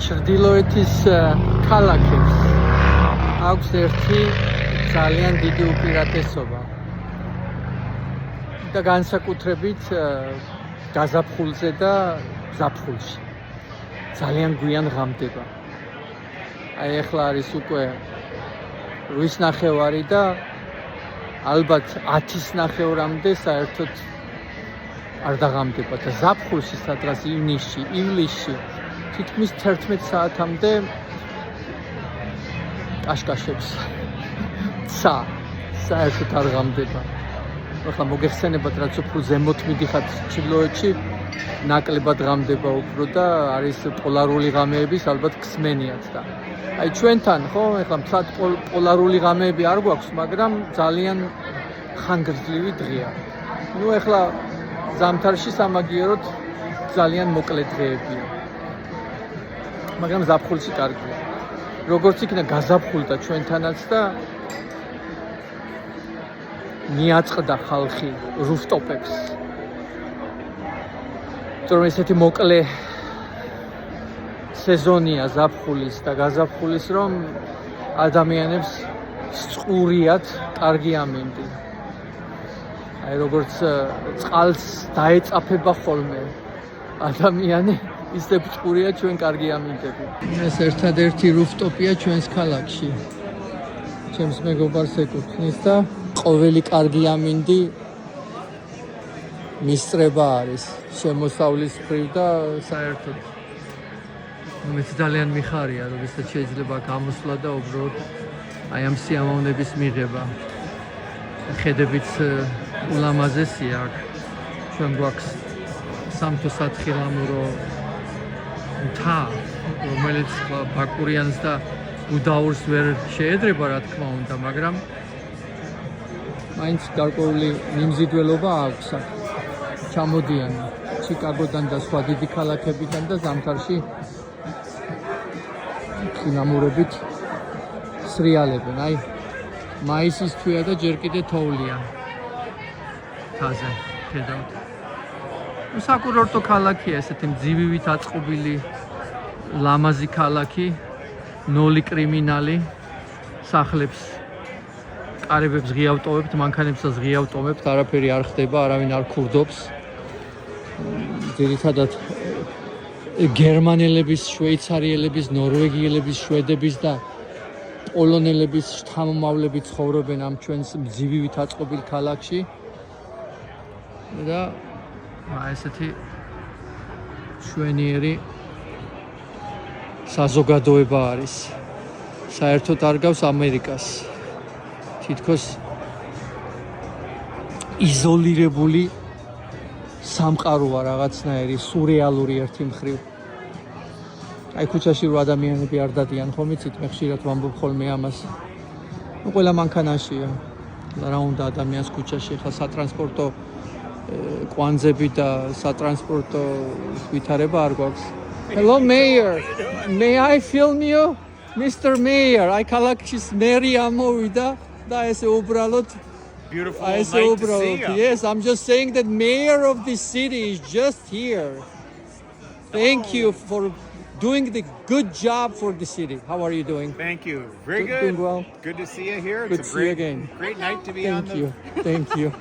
ჩრდილოეთის ქალაქებს აქვს ერთი ძალიან დიდი უპირატესობა და განსაკუთრებით გაზაფხულზე და ზაფხულში ძალიან გვიან ღამდება. აი ახლა არის უკვე 8:30 და ალბათ 10:30-მდე საერთოდ არ დაღამდება და ზაფხულში სადღაც ივლისში თითქმის 11 საათამდე კაშკაშებს საერთოდ არ ღამდება. ახლა მოგეხსენებათ რაც უფრო ზემოთ მიდიხართ ჩრდილოეთში ნაკლებად ღამდება უფრო და არის პოლარული ღამეების ალბათ ქსმენიათ და აი ჩვენთან ხო ახლა მცად პოლარული ღამეები არ გვაქვს მაგრამ ძალიან ხანგრძლივი დღეა. ნუ ახლა ზამთარში სამაგიეროდ ძალიან მოკლე დღეებია. მაგრამ ზაფხულში კარგია. როგორც იქნა გაზაფხულდა ჩვენთანაც და მიაწყდა ხალხი რუსტოპებს. თორემ ესეთი მოკლე სეზონია ზაფხულის და გაზაფხულის რომ ადამიანებს წყურიათ კარგი ამინდი. აი როგორც წყალს დაეწაფება ხოლმე ადამიანი ისე წყურია ჩვენ კარგი ამინდები. ეს ერთადერთი რუსტოპია ჩვენს ქალაქში. ჩემს მეგობარს ეკუთვნის და ყოველი კარგი ამინდი მისწრება არის შემოსავლის მხრივ და საერთოდ მეც ძალიან მიხარია როდესაც შეიძლება გამოსვლა და უბრალოდ აი ამ სიამოვნების მიღება. ხედებით ულამაზესია აქ. ჩვენ გვაქვს სამთო-სათხილამურო მთა, რომელიც ბაკურიანს და უდაურს ვერ შეედრება რა თქმა უნდა, მაგრამ მაინც გარკვეული მიმზიდველობა აქვს აქ. ჩამოდიან ჩიკაგოდან და სხვა დიდი ქალაქებიდან და ზამთარში ხილამურებით სრიალებენ. აი მაისის თვეა და ჯერ კიდე თოვლია თაზე ხედავთ. საკურორტო ქალაქია ესეთი მძივივით აწყობილი ლამაზი ქალაქი, ნოლი კრიმინალი სახლებს კარებებს ღიავტოვებთ, მანქანებსაც ღიავტოვებთ, არაფერი არ ხდება, არავინ არ ქურდობს. ძირითადად გერმანელების, შვეიცარიელების, ნორვეგიელების, შვედების და პოლონელების შთამომავლები ცხოვრობენ ამ ჩვენს მძივივით აწყობილ ქალაქში. და ესეთი შვენიერი საზოგადოება არის. საერთოდ არ გავს ამერიკას. თითქოს იზოლირებული სამყაროა რაღაცნაირი სურეალური ერთი მხრივ. აი ქუჩაში რო ადამიანები არ დადიან ხომ იცით მე ხშირად ვამბობ ხოლმე ამას. ნუ ყველა მანქანაშია. რა უნდა ადამიანს ქუჩაში ხა სატრანსპორტო კვანძები და სატრანსპორტო ვითარება არ გვაქვს. Hello Mayor, may I film you? Mr. Mayor, I ქალაქის მერი ამოვიდა და ესე უბრალოდ Beautiful night to see you. Yes, I'm just saying that mayor of this city is just here. Thank you for doing the good job for the city. How are you doing? Thank you. Very good. Doing well. Good to see you here. Good It's to see you again. Great night to be on Thank you. Thank you.